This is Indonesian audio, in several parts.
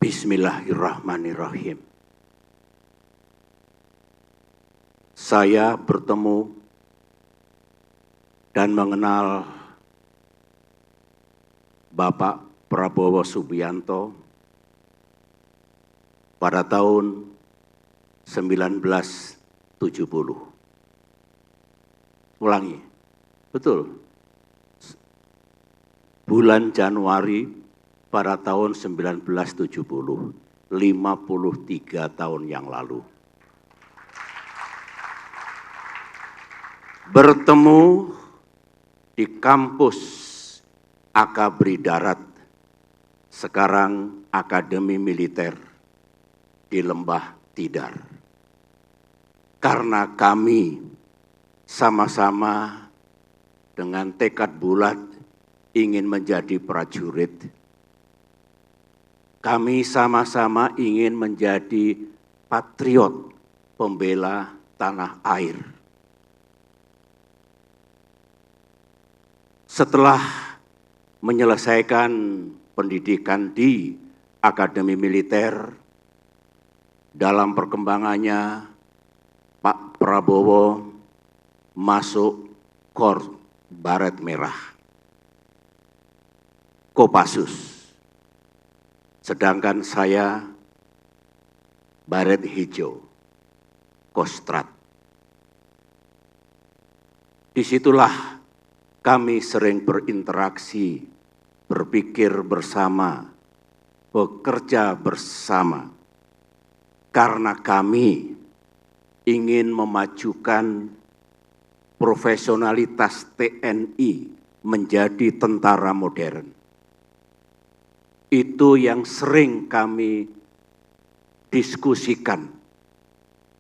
Bismillahirrahmanirrahim. Saya bertemu dan mengenal Bapak Prabowo Subianto pada tahun 1970. Ulangi, betul. Bulan Januari pada tahun 1970, 53 tahun yang lalu. Bertemu di kampus Akabri Darat, sekarang Akademi Militer di Lembah Tidar. Karena kami sama-sama dengan tekad bulat ingin menjadi prajurit. Kami sama-sama ingin menjadi patriot, pembela tanah air. Setelah menyelesaikan pendidikan di Akademi Militer, dalam perkembangannya Pak Prabowo masuk Korps Baret Merah, Kopassus. Sedangkan saya Baret Hijau, Kostrat. Disitulah kami sering berinteraksi, berpikir bersama, bekerja bersama. Karena kami ingin memajukan profesionalitas TNI menjadi tentara modern. Itu yang sering kami diskusikan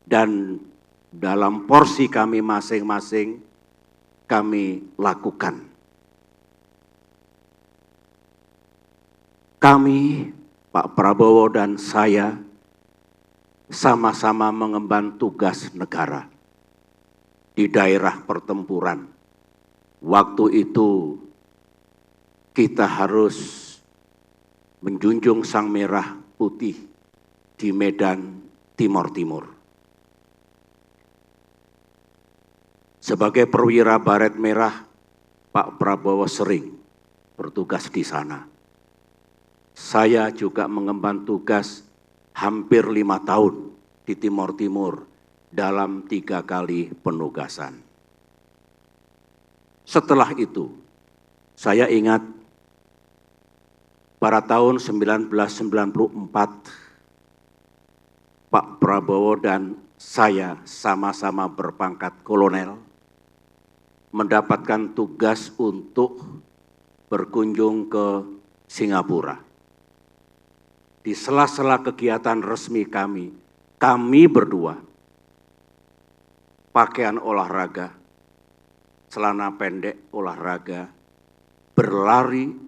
dan dalam porsi kami masing-masing kami lakukan. Kami, Pak Prabowo dan saya, sama-sama mengemban tugas negara di daerah pertempuran. Waktu itu kita harus menjunjung sang merah putih di medan Timor Timur. Sebagai perwira Baret Merah, Pak Prabowo sering bertugas di sana. Saya juga mengemban tugas hampir 5 tahun di Timor Timur dalam 3 kali penugasan. Setelah itu, saya ingat pada tahun 1994, Pak Prabowo dan saya sama-sama berpangkat kolonel, mendapatkan tugas untuk berkunjung ke Singapura. Di sela-sela kegiatan resmi kami berdua, pakaian olahraga, celana pendek olahraga, berlari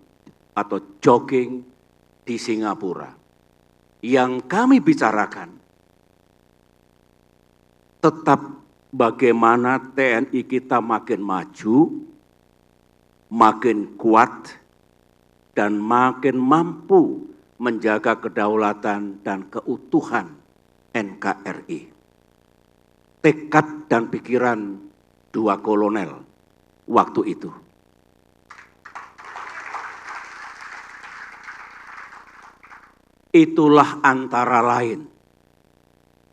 atau jogging di Singapura. Yang kami bicarakan tetap bagaimana TNI kita makin maju, makin kuat, dan makin mampu menjaga kedaulatan dan keutuhan NKRI. Tekad dan pikiran 2 kolonel waktu itu. Itulah antara lain,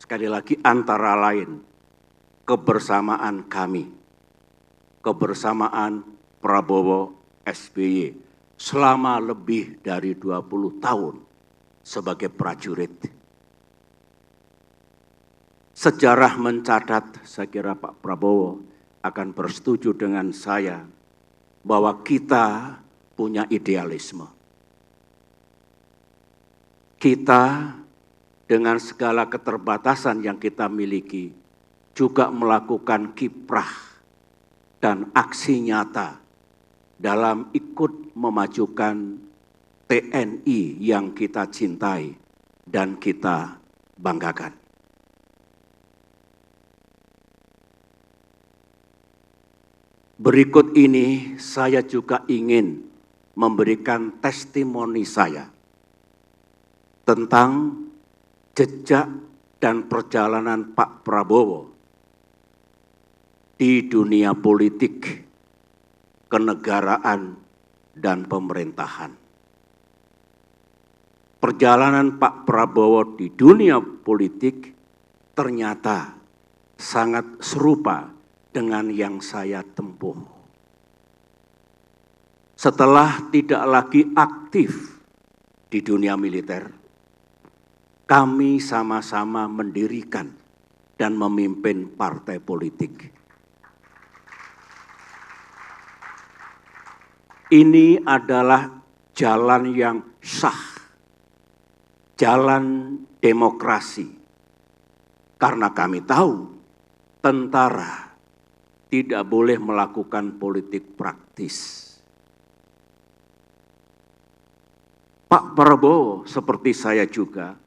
sekali lagi antara lain, kebersamaan kami, kebersamaan Prabowo SBY selama lebih dari 20 tahun sebagai prajurit. Sejarah mencatat, saya kira Pak Prabowo akan bersetuju dengan saya, bahwa kita punya idealisme. Kita dengan segala keterbatasan yang kita miliki juga melakukan kiprah dan aksi nyata dalam ikut memajukan TNI yang kita cintai dan kita banggakan. Berikut ini saya juga ingin memberikan testimoni saya tentang jejak dan perjalanan Pak Prabowo di dunia politik, kenegaraan, dan pemerintahan. Perjalanan Pak Prabowo di dunia politik ternyata sangat serupa dengan yang saya tempuh. Setelah tidak lagi aktif di dunia militer, kami sama-sama mendirikan dan memimpin partai politik. Ini adalah jalan yang sah, jalan demokrasi. Karena kami tahu tentara tidak boleh melakukan politik praktis. Pak Prabowo seperti saya juga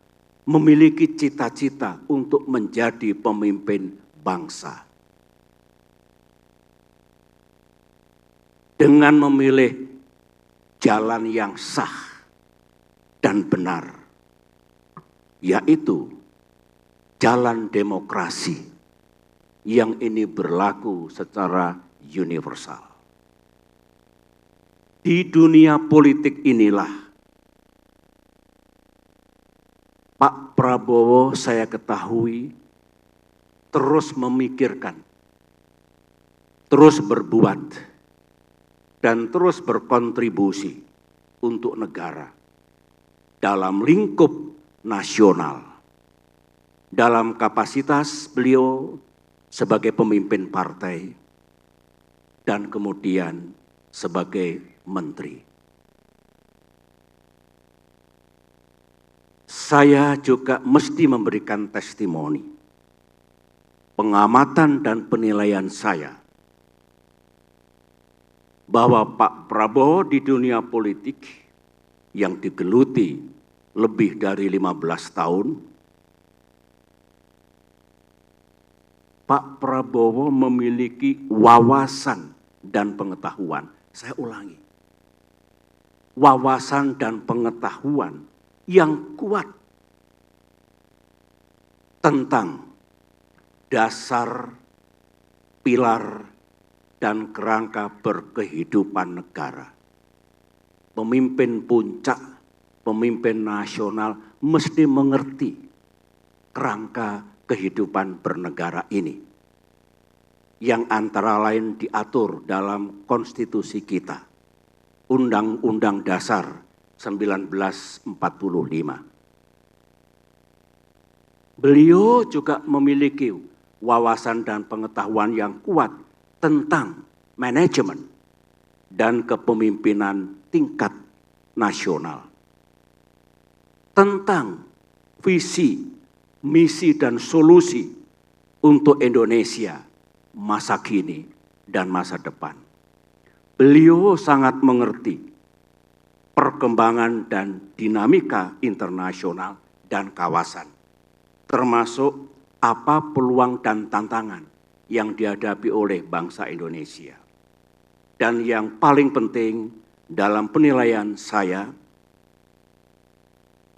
memiliki cita-cita untuk menjadi pemimpin bangsa. Dengan memilih jalan yang sah dan benar, yaitu jalan demokrasi yang ini berlaku secara universal. Di dunia politik inilah Pak Prabowo saya ketahui terus memikirkan, terus berbuat, dan terus berkontribusi untuk negara dalam lingkup nasional. Dalam kapasitas beliau sebagai pemimpin partai dan kemudian sebagai menteri. Saya juga mesti memberikan testimoni, pengamatan dan penilaian saya bahwa Pak Prabowo di dunia politik yang digeluti lebih dari 15 tahun, Pak Prabowo memiliki wawasan dan pengetahuan. Saya ulangi, wawasan dan pengetahuan yang kuat tentang dasar, pilar, dan kerangka berkehidupan negara. Pemimpin puncak, pemimpin nasional mesti mengerti kerangka kehidupan bernegara ini, yang antara lain diatur dalam konstitusi kita, Undang-Undang Dasar 1945. Beliau juga memiliki wawasan dan pengetahuan yang kuat tentang manajemen dan kepemimpinan tingkat nasional. Tentang visi, misi, dan solusi untuk Indonesia masa kini dan masa depan. Beliau sangat mengerti perkembangan dan dinamika internasional dan kawasan, termasuk apa peluang dan tantangan yang dihadapi oleh bangsa Indonesia. Dan yang paling penting dalam penilaian saya,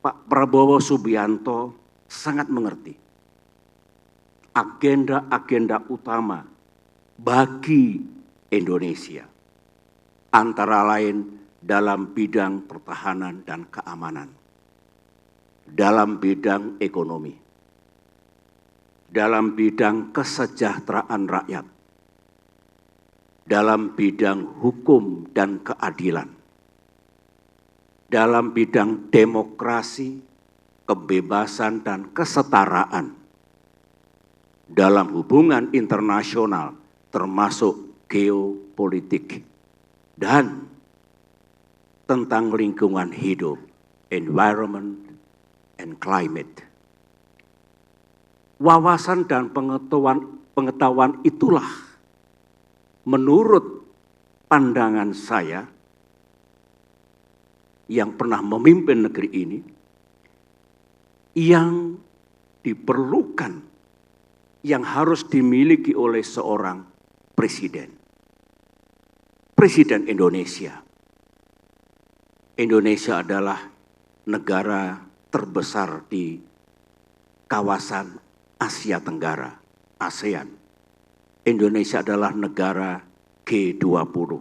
Pak Prabowo Subianto sangat mengerti agenda-agenda utama bagi Indonesia, antara lain dalam bidang pertahanan dan keamanan, dalam bidang ekonomi, dalam bidang kesejahteraan rakyat, dalam bidang hukum dan keadilan, dalam bidang demokrasi, kebebasan dan kesetaraan, dalam hubungan internasional termasuk geopolitik, dan tentang lingkungan hidup, environment and climate. Wawasan dan pengetahuan itulah menurut pandangan saya yang pernah memimpin negeri ini yang diperlukan, yang harus dimiliki oleh seorang presiden. Presiden Indonesia. Indonesia adalah negara terbesar di kawasan Asia Tenggara, ASEAN. Indonesia adalah negara G20.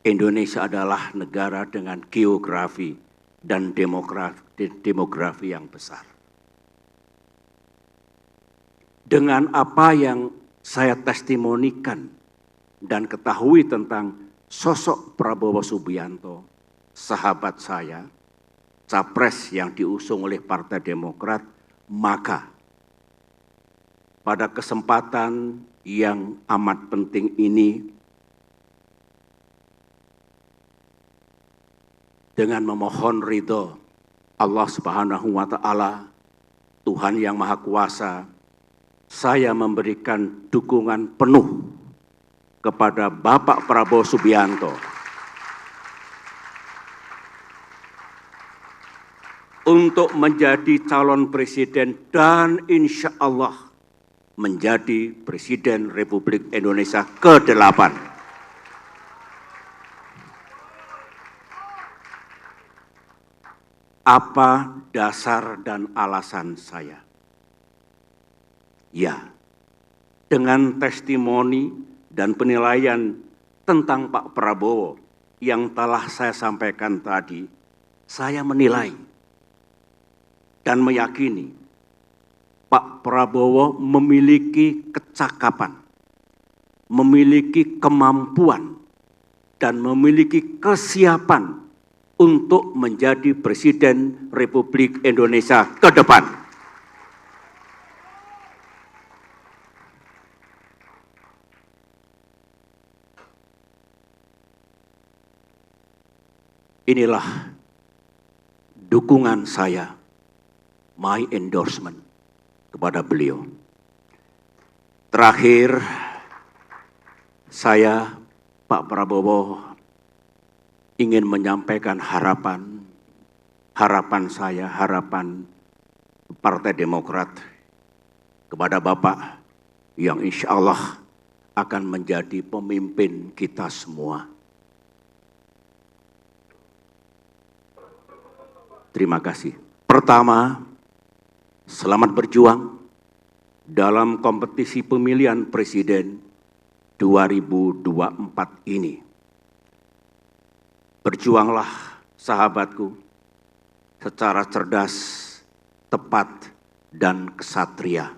Indonesia adalah negara dengan geografi dan demografi yang besar. Dengan apa yang saya testimonikan dan ketahui tentang sosok Prabowo Subianto, sahabat saya, capres yang diusung oleh Partai Demokrat, maka pada kesempatan yang amat penting ini, dengan memohon ridho Allah Subhanahu wa Ta'ala, Tuhan yang Maha Kuasa, saya memberikan dukungan penuh kepada Bapak Prabowo Subianto untuk menjadi calon presiden dan insya Allah menjadi Presiden Republik Indonesia ke-8. Apa dasar dan alasan saya? Ya, dengan testimoni dan penilaian tentang Pak Prabowo yang telah saya sampaikan tadi, saya menilai dan meyakini Pak Prabowo memiliki kecakapan, memiliki kemampuan, dan memiliki kesiapan untuk menjadi Presiden Republik Indonesia ke depan. Inilah dukungan saya, my endorsement kepada beliau. Terakhir, saya, Pak Prabowo, ingin menyampaikan harapan saya, harapan Partai Demokrat kepada Bapak yang insya Allah akan menjadi pemimpin kita semua. Terima kasih. Pertama, selamat berjuang dalam kompetisi pemilihan presiden 2024 ini. Berjuanglah, sahabatku, secara cerdas, tepat, dan kesatria.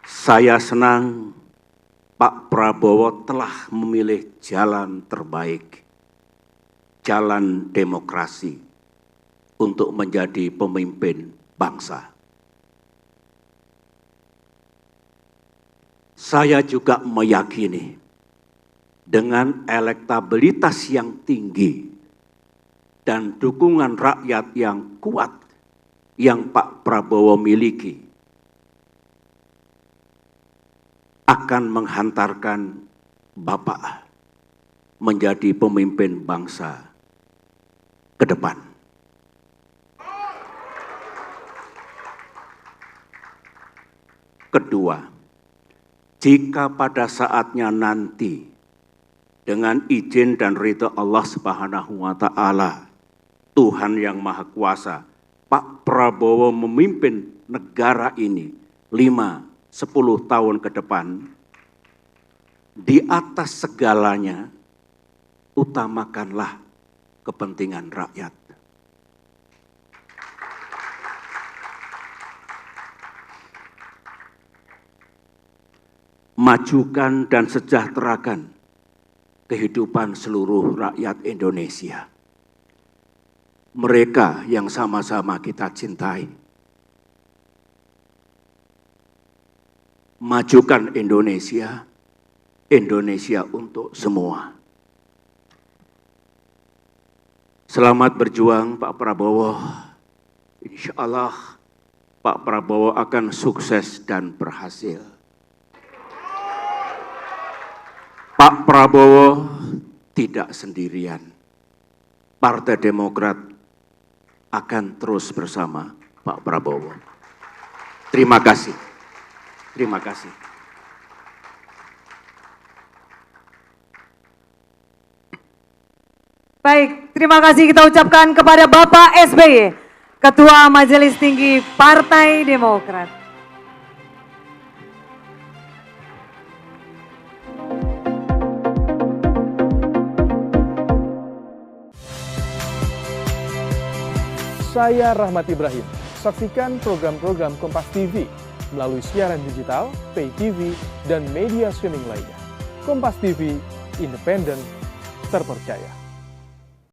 Saya senang Pak Prabowo telah memilih jalan terbaik, jalan demokrasi untuk menjadi pemimpin bangsa. Saya juga meyakini dengan elektabilitas yang tinggi dan dukungan rakyat yang kuat yang Pak Prabowo miliki, akan menghantarkan Bapak menjadi pemimpin bangsa ke depan. Kedua, jika pada saatnya nanti dengan izin dan ridha Allah Subhanahu wa Ta'ala, Tuhan yang Maha Kuasa, Pak Prabowo memimpin negara ini 5-10 tahun ke depan, di atas segalanya, utamakanlah kepentingan rakyat. Majukan dan sejahterakan kehidupan seluruh rakyat Indonesia. Mereka yang sama-sama kita cintai. Majukan Indonesia, Indonesia untuk semua. Selamat berjuang Pak Prabowo. Insya Allah Pak Prabowo akan sukses dan berhasil. Pak Prabowo tidak sendirian. Partai Demokrat akan terus bersama Pak Prabowo. Terima kasih. Terima kasih. Baik, terima kasih kita ucapkan kepada Bapak SBY, Ketua Majelis Tinggi Partai Demokrat. Saya Rahmat Ibrahim. Saksikan program-program Kompas TV melalui siaran digital, pay TV, dan media streaming lainnya. Kompas TV, independen, terpercaya.